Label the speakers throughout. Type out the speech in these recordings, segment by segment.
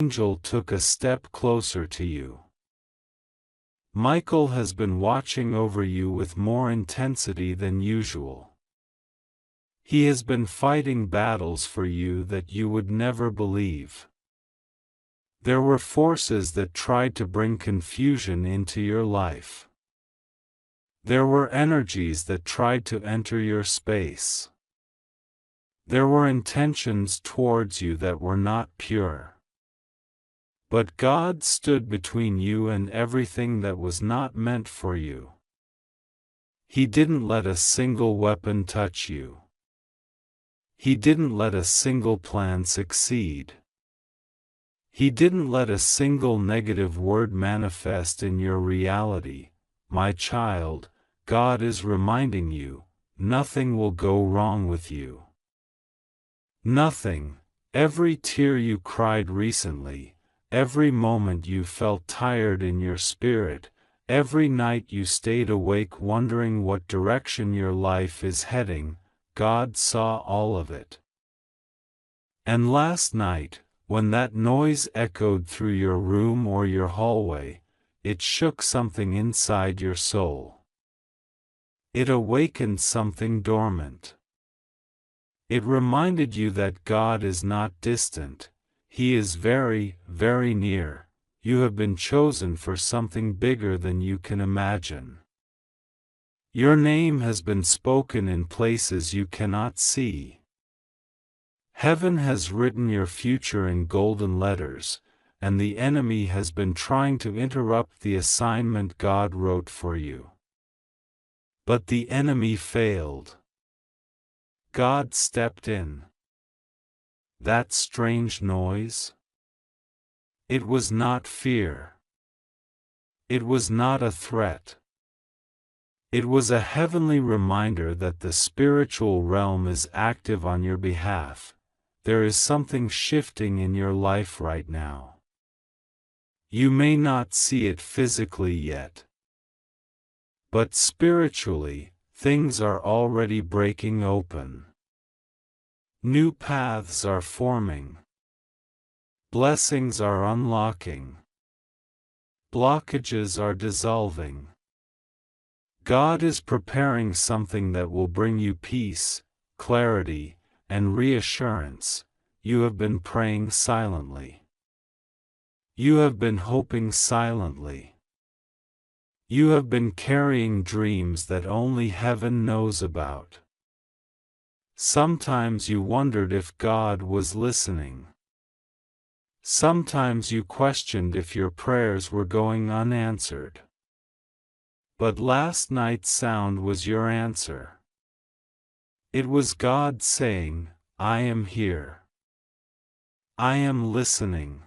Speaker 1: angel took a step closer to you. Michael has been watching over you with more intensity than usual. He has been fighting battles for you that you would never believe. There were forces that tried to bring confusion into your life. There were energies that tried to enter your space. There were intentions towards you that were not pure. But God stood between you and everything that was not meant for you. He didn't let a single weapon touch you. He didn't let a single plan succeed. He didn't let a single negative word manifest in your reality. My child, God is reminding you, nothing will go wrong with you. Nothing. Every tear you cried recently, every moment you felt tired in your spirit, every night you stayed awake wondering what direction your life is heading, God saw all of it. And last night, when that noise echoed through your room or your hallway, it shook something inside your soul. It awakened something dormant. It reminded you that God is not distant. He is very, very near. You have been chosen for something bigger than you can imagine. Your name has been spoken in places you cannot see. Heaven has written your future in golden letters, and the enemy has been trying to interrupt the assignment God wrote for you. But the enemy failed. God stepped in. That strange noise? It was not fear. It was not a threat. It was a heavenly reminder that the spiritual realm is active on your behalf. There is something shifting in your life right now. You may not see it physically yet. But spiritually, things are already breaking open. New paths are forming. Blessings are unlocking. Blockages are dissolving. God is preparing something that will bring you peace, clarity, and reassurance. You have been praying silently. You have been hoping silently. You have been carrying dreams that only heaven knows about. Sometimes you wondered if God was listening. Sometimes you questioned if your prayers were going unanswered. But last night's sound was your answer. It was God saying, I am here. I am listening.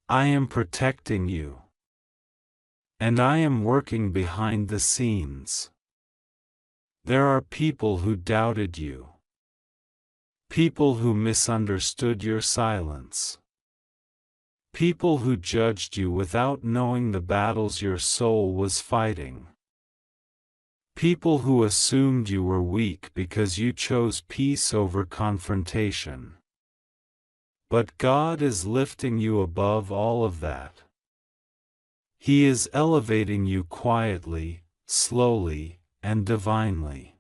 Speaker 1: I am protecting you. And I am working behind the scenes. There are people who doubted you. People who misunderstood your silence. People who judged you without knowing the battles your soul was fighting. People who assumed you were weak because you chose peace over confrontation. But God is lifting you above all of that. He is elevating you quietly, slowly, and divinely.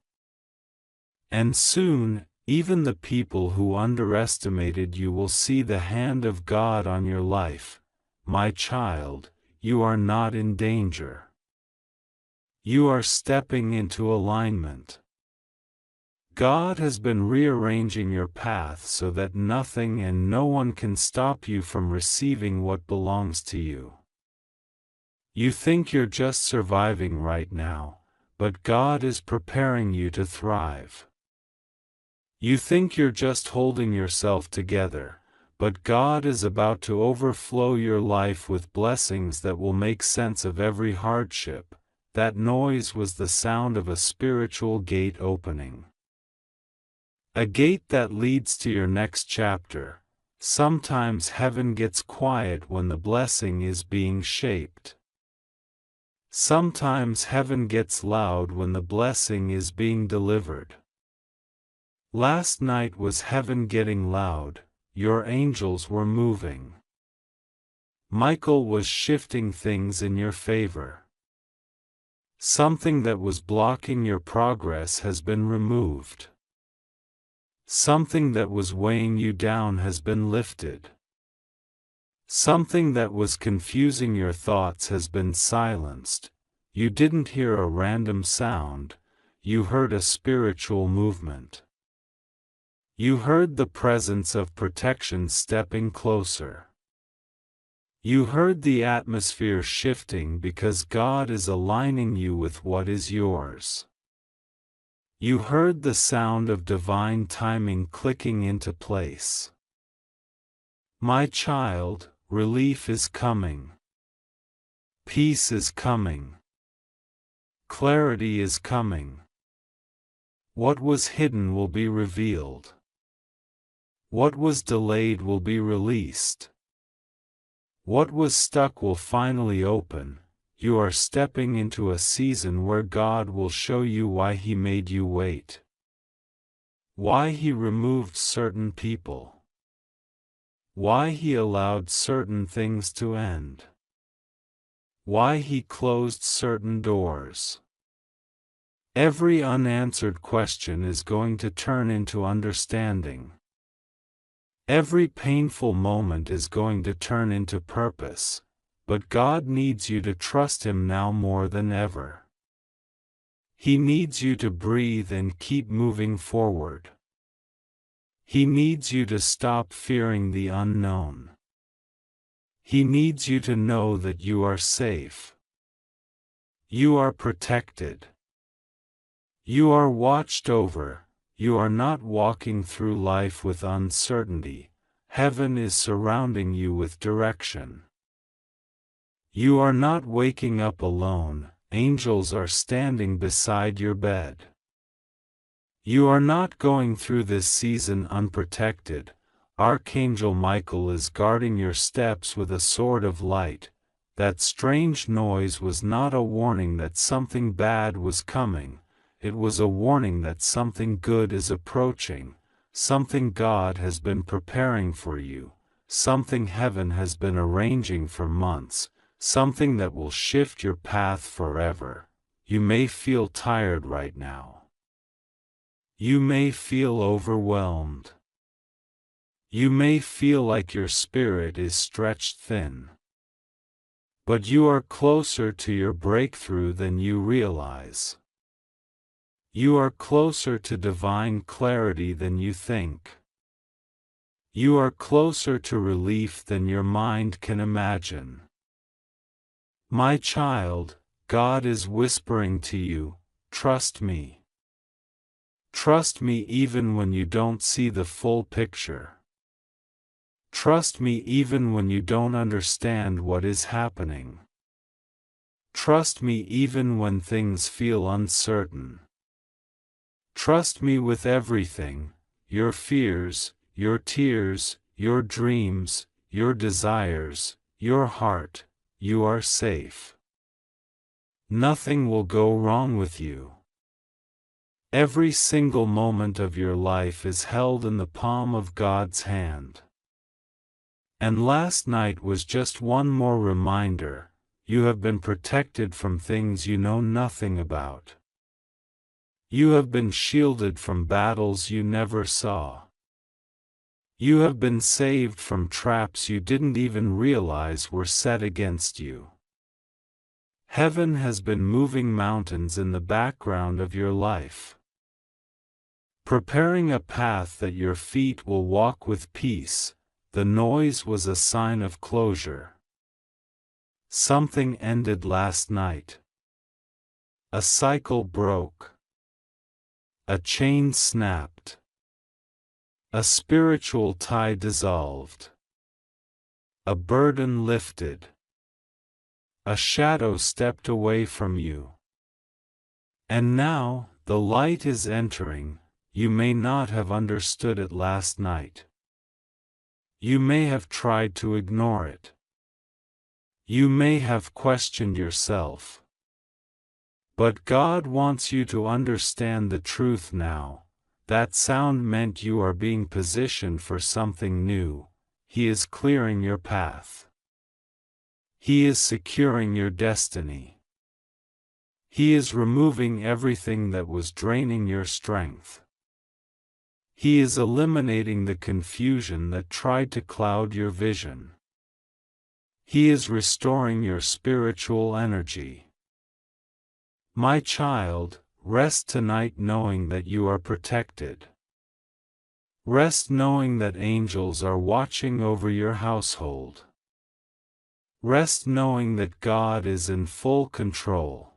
Speaker 1: And soon, even the people who underestimated you will see the hand of God on your life. My child, you are not in danger. You are stepping into alignment. God has been rearranging your path so that nothing and no one can stop you from receiving what belongs to you. You think you're just surviving right now, but God is preparing you to thrive. You think you're just holding yourself together, but God is about to overflow your life with blessings that will make sense of every hardship. That noise was the sound of a spiritual gate opening. A gate that leads to your next chapter. Sometimes heaven gets quiet when the blessing is being shaped. Sometimes heaven gets loud when the blessing is being delivered. Last night was heaven getting loud. Your angels were moving. Michael was shifting things in your favor. Something that was blocking your progress has been removed. Something that was weighing you down has been lifted. Something that was confusing your thoughts has been silenced. You didn't hear a random sound, you heard a spiritual movement. You heard the presence of protection stepping closer. You heard the atmosphere shifting because God is aligning you with what is yours. You heard the sound of divine timing clicking into place. My child, relief is coming. Peace is coming. Clarity is coming. What was hidden will be revealed. What was delayed will be released. What was stuck will finally open. You are stepping into a season where God will show you why He made you wait. Why He removed certain people. Why He allowed certain things to end. Why He closed certain doors. Every unanswered question is going to turn into understanding. Every painful moment is going to turn into purpose, but God needs you to trust Him now more than ever. He needs you to breathe and keep moving forward. He needs you to stop fearing the unknown. He needs you to know that you are safe. You are protected. You are watched over. You are not walking through life with uncertainty. Heaven is surrounding you with direction. You are not waking up alone. Angels are standing beside your bed. You are not going through this season unprotected. Archangel Michael is guarding your steps with a sword of light. That strange noise was not a warning that something bad was coming. It was a warning that something good is approaching, something God has been preparing for you, something heaven has been arranging for months, something that will shift your path forever. You may feel tired right now. You may feel overwhelmed. You may feel like your spirit is stretched thin. But you are closer to your breakthrough than you realize. You are closer to divine clarity than you think. You are closer to relief than your mind can imagine. My child, God is whispering to you, trust me. Trust me even when you don't see the full picture. Trust me even when you don't understand what is happening. Trust me even when things feel uncertain. Trust me with everything, your fears, your tears, your dreams, your desires, your heart. You are safe. Nothing will go wrong with you. Every single moment of your life is held in the palm of God's hand. And last night was just one more reminder, you have been protected from things you know nothing about. You have been shielded from battles you never saw. You have been saved from traps you didn't even realize were set against you. Heaven has been moving mountains in the background of your life, preparing a path that your feet will walk with peace. The noise was a sign of closure. Something ended last night. A cycle broke. A chain snapped. A spiritual tie dissolved. A burden lifted. A shadow stepped away from you. And now, the light is entering. You may not have understood it last night. You may have tried to ignore it. You may have questioned yourself. But God wants you to understand the truth now. That sound meant you are being positioned for something new. He is clearing your path. He is securing your destiny. He is removing everything that was draining your strength. He is eliminating the confusion that tried to cloud your vision. He is restoring your spiritual energy. My child, rest tonight knowing that you are protected. Rest knowing that angels are watching over your household. Rest knowing that God is in full control.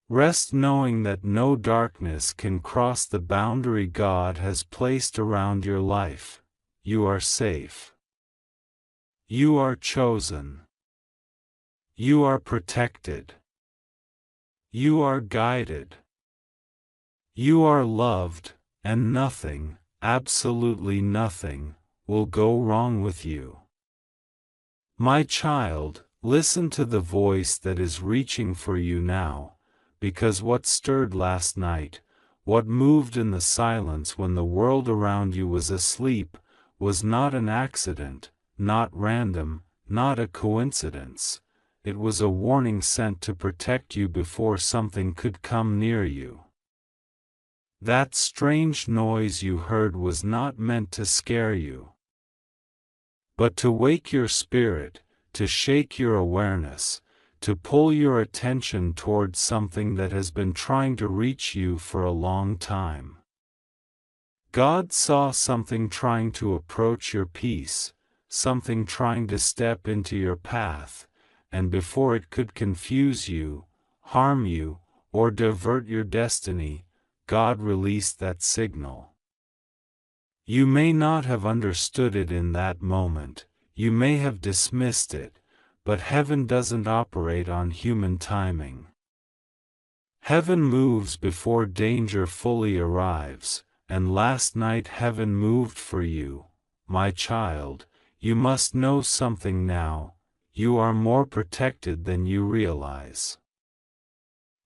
Speaker 1: Rest knowing that no darkness can cross the boundary God has placed around your life. You are safe. You are chosen. You are protected. You are guided. You are loved, and nothing, absolutely nothing, will go wrong with you. My child, listen to the voice that is reaching for you now, because what stirred last night, what moved in the silence when the world around you was asleep, was not an accident, not random, not a coincidence. It was a warning sent to protect you before something could come near you. That strange noise you heard was not meant to scare you, but to wake your spirit, to shake your awareness, to pull your attention towards something that has been trying to reach you for a long time. God saw something trying to approach your peace, something trying to step into your path, and before it could confuse you, harm you, or divert your destiny, God released that signal. You may not have understood it in that moment, you may have dismissed it, but heaven doesn't operate on human timing. Heaven moves before danger fully arrives, and last night heaven moved for you, my child. You must know something now. You are more protected than you realize.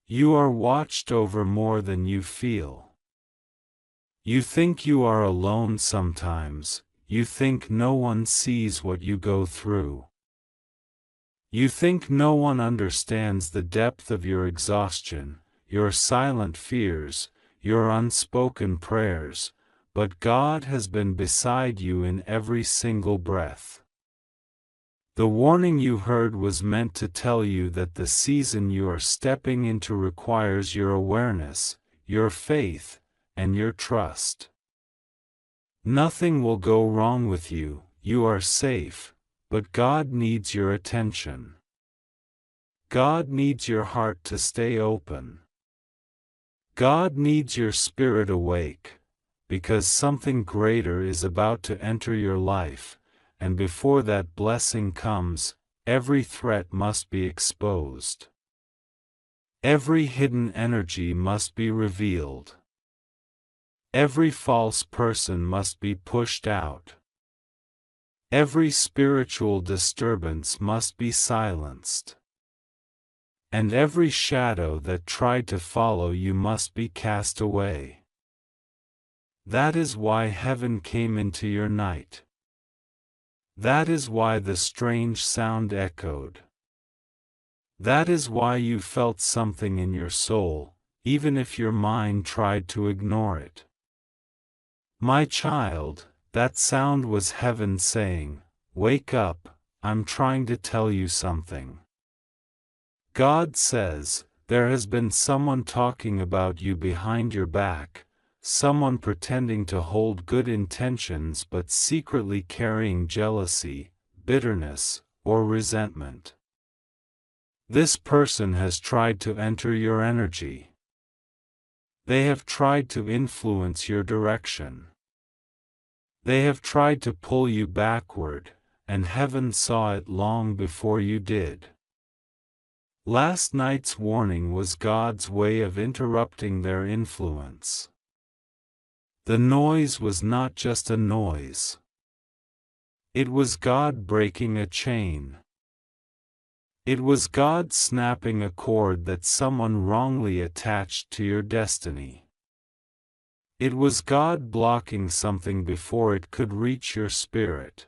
Speaker 1: You are watched over more than you feel. You think you are alone sometimes, you think no one sees what you go through. You think no one understands the depth of your exhaustion, your silent fears, your unspoken prayers, but God has been beside you in every single breath. The warning you heard was meant to tell you that the season you are stepping into requires your awareness, your faith, and your trust. Nothing will go wrong with you, you are safe, but God needs your attention. God needs your heart to stay open. God needs your spirit awake, because something greater is about to enter your life. And before that blessing comes, every threat must be exposed. Every hidden energy must be revealed. Every false person must be pushed out. Every spiritual disturbance must be silenced. And every shadow that tried to follow you must be cast away. That is why heaven came into your night. That is why the strange sound echoed. That is why you felt something in your soul, even if your mind tried to ignore it. My child, that sound was heaven saying, "Wake up, I'm trying to tell you something." God says, there has been someone talking about you behind your back, someone pretending to hold good intentions but secretly carrying jealousy, bitterness, or resentment. This person has tried to enter your energy. They have tried to influence your direction. They have tried to pull you backward, and heaven saw it long before you did. Last night's warning was God's way of interrupting their influence. The noise was not just a noise. It was God breaking a chain. It was God snapping a cord that someone wrongly attached to your destiny. It was God blocking something before it could reach your spirit.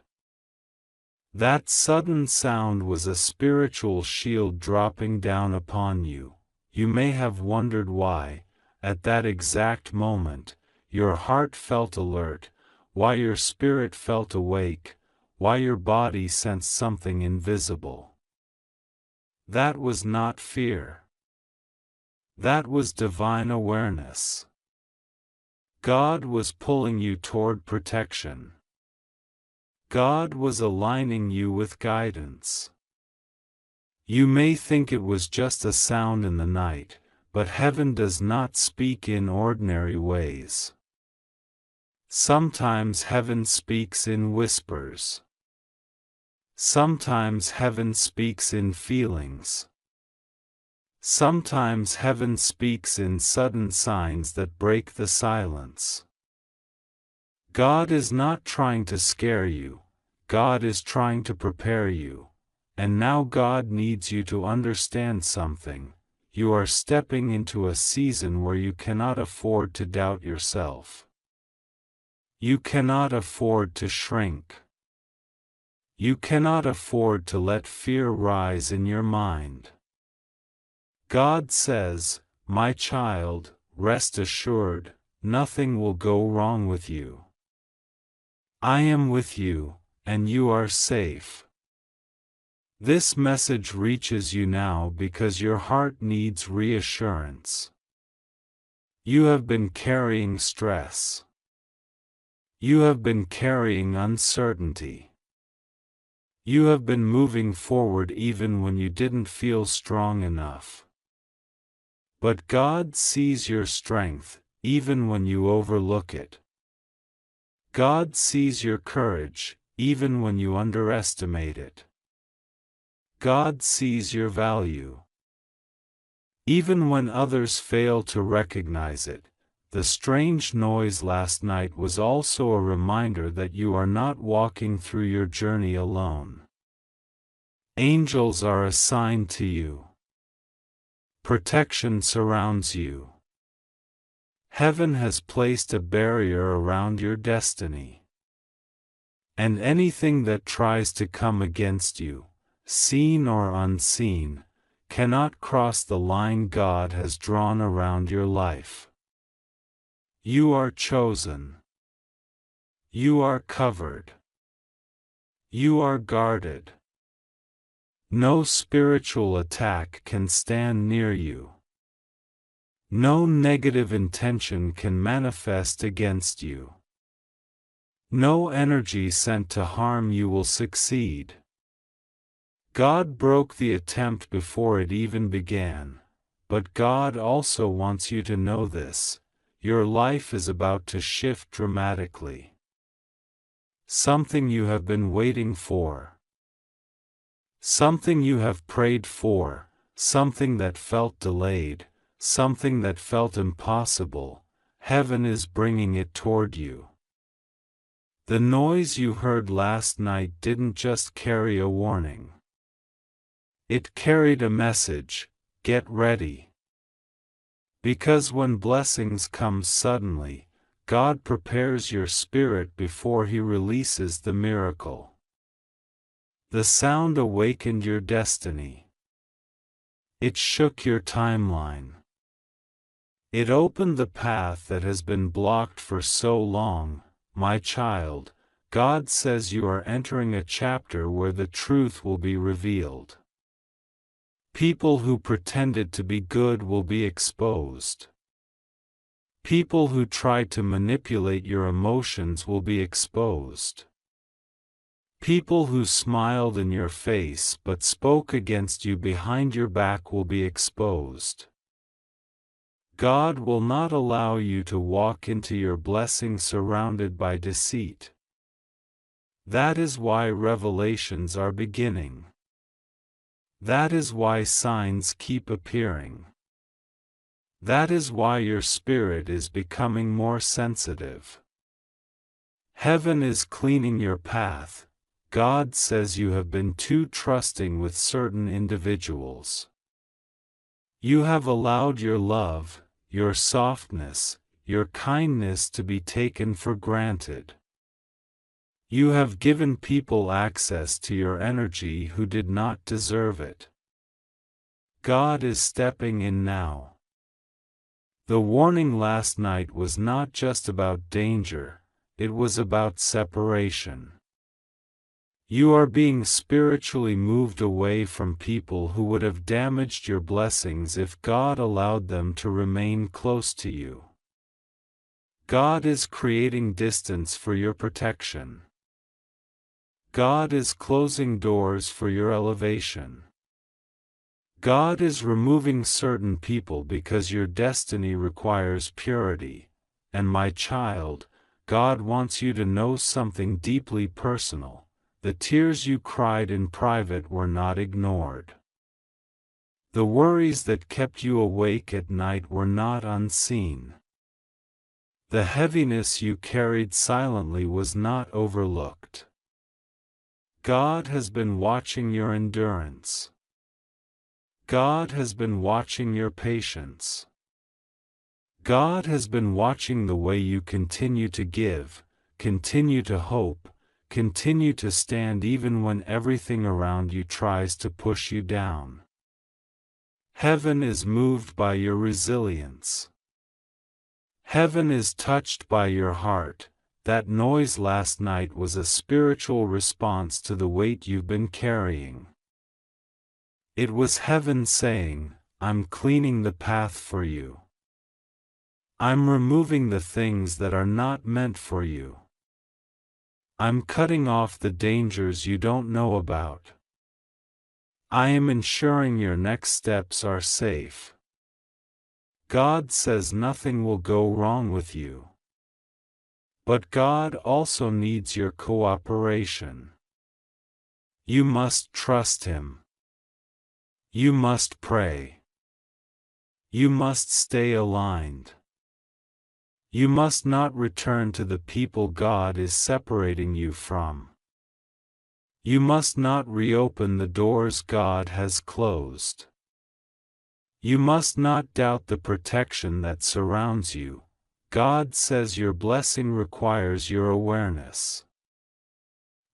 Speaker 1: That sudden sound was a spiritual shield dropping down upon you. You may have wondered why, at that exact moment, your heart felt alert, why your spirit felt awake, why your body sensed something invisible. That was not fear. That was divine awareness. God was pulling you toward protection. God was aligning you with guidance. You may think it was just a sound in the night, but heaven does not speak in ordinary ways. Sometimes heaven speaks in whispers. Sometimes heaven speaks in feelings. Sometimes heaven speaks in sudden signs that break the silence. God is not trying to scare you, God is trying to prepare you, and now God needs you to understand something. You are stepping into a season where you cannot afford to doubt yourself. You cannot afford to shrink. You cannot afford to let fear rise in your mind. God says, "My child, rest assured, nothing will go wrong with you. I am with you, and you are safe." This message reaches you now because your heart needs reassurance. You have been carrying stress. You have been carrying uncertainty. You have been moving forward even when you didn't feel strong enough. But God sees your strength, even when you overlook it. God sees your courage, even when you underestimate it. God sees your value. Even when others fail to recognize it. The strange noise last night was also a reminder that you are not walking through your journey alone. Angels are assigned to you. Protection surrounds you. Heaven has placed a barrier around your destiny. And anything that tries to come against you, seen or unseen, cannot cross the line God has drawn around your life. You are chosen. You are covered. You are guarded. No spiritual attack can stand near you. No negative intention can manifest against you. No energy sent to harm you will succeed. God broke the attempt before it even began, but God also wants you to know this: your life is about to shift dramatically. Something you have been waiting for. Something you have prayed for, something that felt delayed, something that felt impossible, heaven is bringing it toward you. The noise you heard last night didn't just carry a warning. It carried a message: get ready. Because when blessings come suddenly, God prepares your spirit before He releases the miracle. The sound awakened your destiny. It shook your timeline. It opened the path that has been blocked for so long. My child, God says you are entering a chapter where the truth will be revealed. People who pretended to be good will be exposed. People who tried to manipulate your emotions will be exposed. People who smiled in your face but spoke against you behind your back will be exposed. God will not allow you to walk into your blessing surrounded by deceit. That is why revelations are beginning. That is why signs keep appearing. That is why your spirit is becoming more sensitive. Heaven is cleaning your path. God says you have been too trusting with certain individuals. You have allowed your love, your softness, your kindness to be taken for granted. You have given people access to your energy who did not deserve it. God is stepping in now. The warning last night was not just about danger, it was about separation. You are being spiritually moved away from people who would have damaged your blessings if God allowed them to remain close to you. God is creating distance for your protection. God is closing doors for your elevation. God is removing certain people because your destiny requires purity, and my child, God wants you to know something deeply personal. The tears you cried in private were not ignored. The worries that kept you awake at night were not unseen. The heaviness you carried silently was not overlooked. God has been watching your endurance. God has been watching your patience. God has been watching the way you continue to give, continue to hope, continue to stand even when everything around you tries to push you down. Heaven is moved by your resilience. Heaven is touched by your heart. That noise last night was a spiritual response to the weight you've been carrying. It was heaven saying, I'm cleaning the path for you. I'm removing the things that are not meant for you. I'm cutting off the dangers you don't know about. I am ensuring your next steps are safe. God says nothing will go wrong with you. But God also needs your cooperation. You must trust Him. You must pray. You must stay aligned. You must not return to the people God is separating you from. You must not reopen the doors God has closed. You must not doubt the protection that surrounds you. God says your blessing requires your awareness.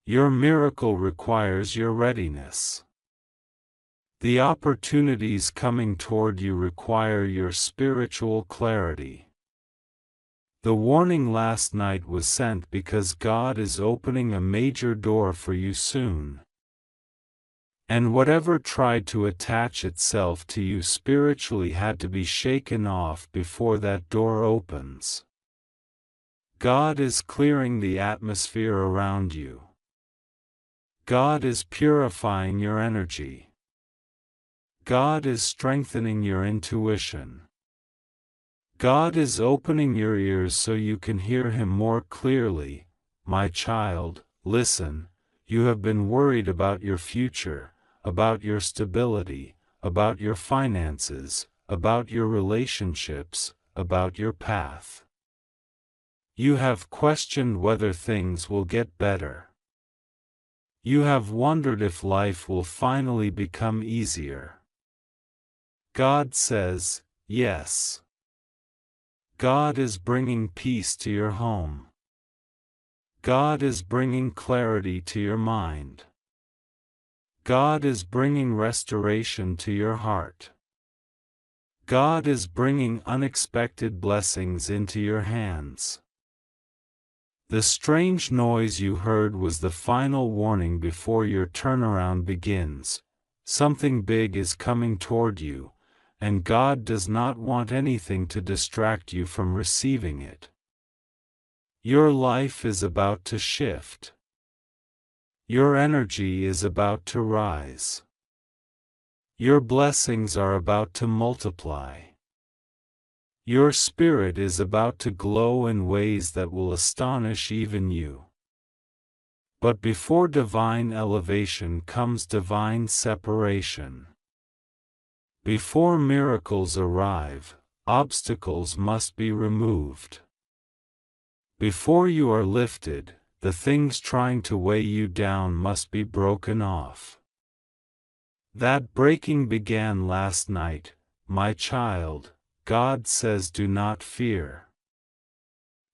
Speaker 1: Your miracle requires your readiness. The opportunities coming toward you require your spiritual clarity. The warning last night was sent because God is opening a major door for you soon. And whatever tried to attach itself to you spiritually had to be shaken off before that door opens. God is clearing the atmosphere around you. God is purifying your energy. God is strengthening your intuition. God is opening your ears so you can hear Him more clearly. My child, listen, you have been worried about your future, about your stability, about your finances, about your relationships, about your path. You have questioned whether things will get better. You have wondered if life will finally become easier. God says, yes. God is bringing peace to your home. God is bringing clarity to your mind. God is bringing restoration to your heart. God is bringing unexpected blessings into your hands. The strange noise you heard was the final warning before your turnaround begins. Something big is coming toward you, and God does not want anything to distract you from receiving it. Your life is about to shift. Your energy is about to rise. Your blessings are about to multiply. Your spirit is about to glow in ways that will astonish even you. But before divine elevation comes divine separation. Before miracles arrive, obstacles must be removed. Before you are lifted, the things trying to weigh you down must be broken off. That breaking began last night, my child. God says do not fear.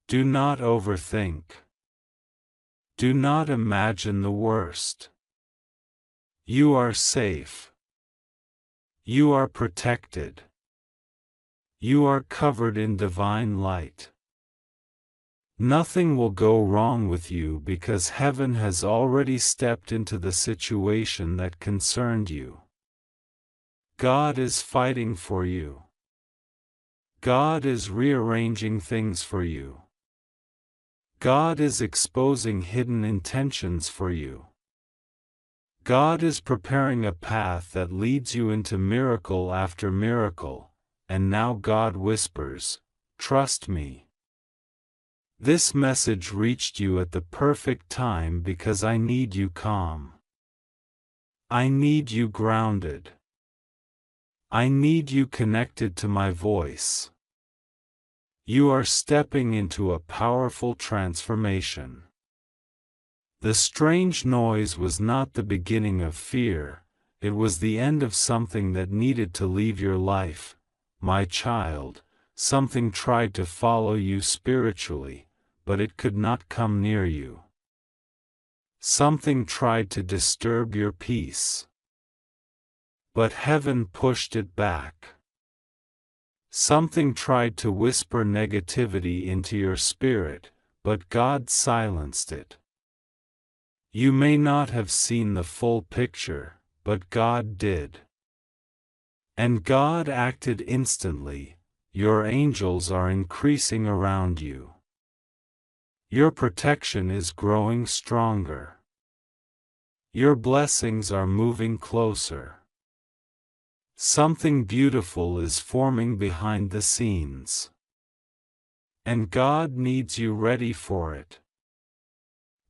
Speaker 1: Do not overthink. Do not imagine the worst. You are safe. You are protected. You are covered in divine light. Nothing will go wrong with you because heaven has already stepped into the situation that concerned you. God is fighting for you. God is rearranging things for you. God is exposing hidden intentions for you. God is preparing a path that leads you into miracle after miracle, and now God whispers, "Trust me." This message reached you at the perfect time because I need you calm. I need you grounded. I need you connected to my voice. You are stepping into a powerful transformation. The strange noise was not the beginning of fear, it was the end of something that needed to leave your life, my child. Something tried to follow you spiritually, but it could not come near you. Something tried to disturb your peace, but heaven pushed it back. Something tried to whisper negativity into your spirit, but God silenced it. You may not have seen the full picture, but God did. And God acted instantly. Your angels are increasing around you. Your protection is growing stronger. Your blessings are moving closer. Something beautiful is forming behind the scenes. And God needs you ready for it.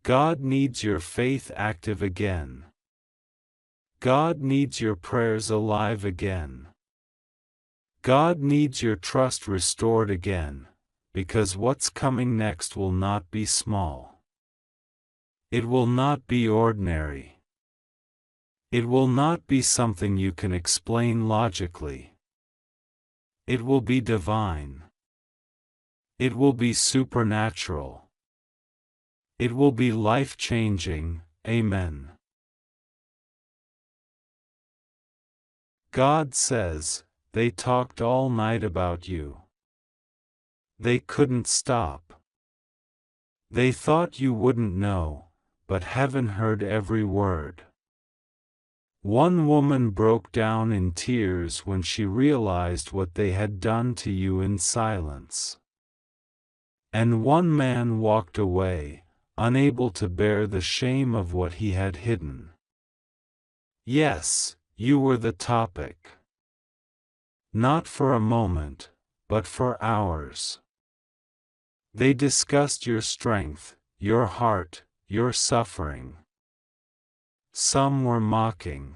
Speaker 1: God needs your faith active again. God needs your prayers alive again. God needs your trust restored again, because what's coming next will not be small. It will not be ordinary. It will not be something you can explain logically. It will be divine. It will be supernatural. It will be life-changing. Amen. God says, they talked all night about you. They couldn't stop. They thought you wouldn't know, but heaven heard every word. One woman broke down in tears when she realized what they had done to you in silence. And one man walked away, unable to bear the shame of what he had hidden. Yes, you were the topic. Not for a moment, but for hours. They discussed your strength, your heart, your suffering. Some were mocking.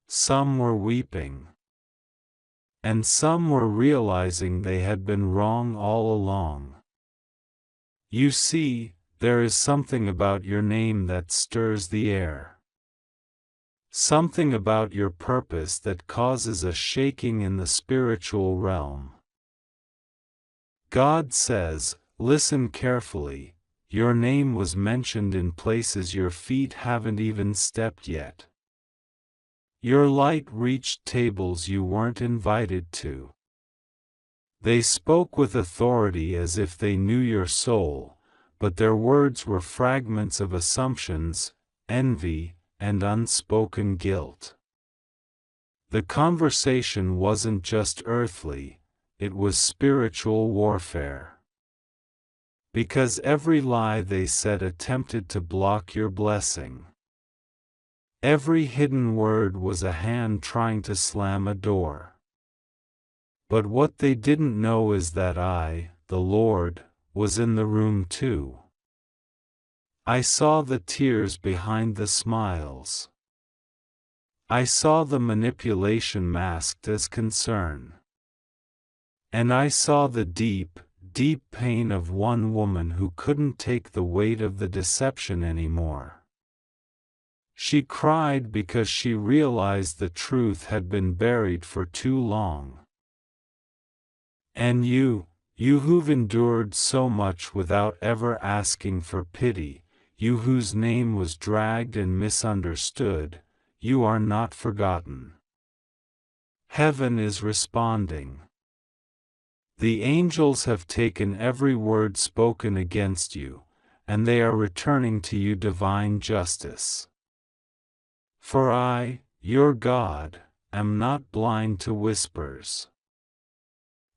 Speaker 1: Some were weeping. And some were realizing they had been wrong all along. You see, there is something about your name that stirs the air. Something about your purpose that causes a shaking in the spiritual realm. God says, listen carefully, your name was mentioned in places your feet haven't even stepped yet. Your light reached tables you weren't invited to. They spoke with authority as if they knew your soul, but their words were fragments of assumptions, envy, and unspoken guilt. The conversation wasn't just earthly, it was spiritual warfare. Because every lie they said attempted to block your blessing. Every hidden word was a hand trying to slam a door. But what they didn't know is that I, the Lord, was in the room too. I saw the tears behind the smiles. I saw the manipulation masked as concern. And I saw the deep, deep pain of one woman who couldn't take the weight of the deception anymore. She cried because she realized the truth had been buried for too long. And you who've endured so much without ever asking for pity, you whose name was dragged and misunderstood, you are not forgotten. Heaven is responding. The angels have taken every word spoken against you, and they are returning to you divine justice. For I, your God, am not blind to whispers.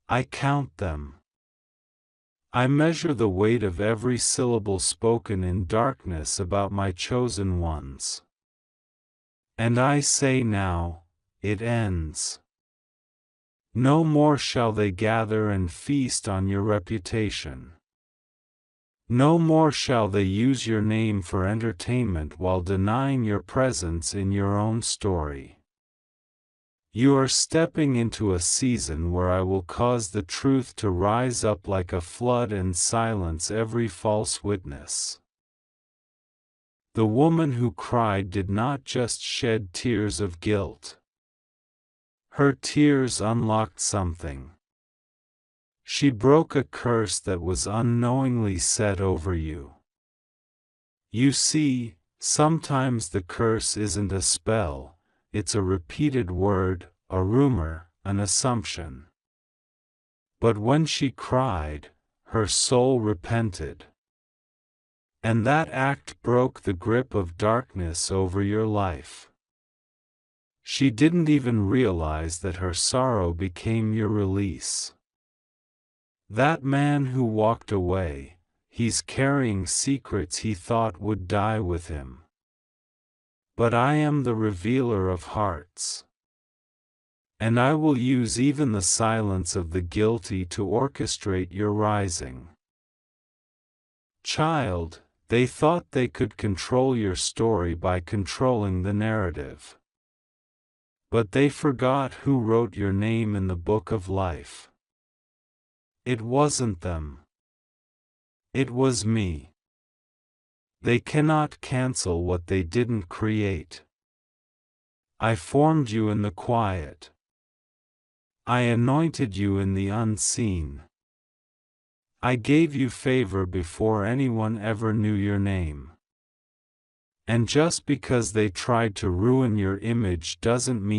Speaker 1: I count them. I measure the weight of every syllable spoken in darkness about my chosen ones. And I say now, it ends. No more shall they gather and feast on your reputation. No more shall they use your name for entertainment while denying your presence in your own story. You are stepping into a season where I will cause the truth to rise up like a flood and silence every false witness. The woman who cried did not just shed tears of guilt. Her tears unlocked something. She broke a curse that was unknowingly set over you. You see, sometimes the curse isn't a spell, it's a repeated word, a rumor, an assumption. But when she cried, her soul repented. And that act broke the grip of darkness over your life. She didn't even realize that her sorrow became your release. That man who walked away, he's carrying secrets he thought would die with him. But I am the revealer of hearts. And I will use even the silence of the guilty to orchestrate your rising. Child, they thought they could control your story by controlling the narrative. But they forgot who wrote your name in the book of life. It wasn't them. It was me. They cannot cancel what they didn't create. I formed you in the quiet. I anointed you in the unseen. I gave you favor before anyone ever knew your name. And just because they tried to ruin your image doesn't mean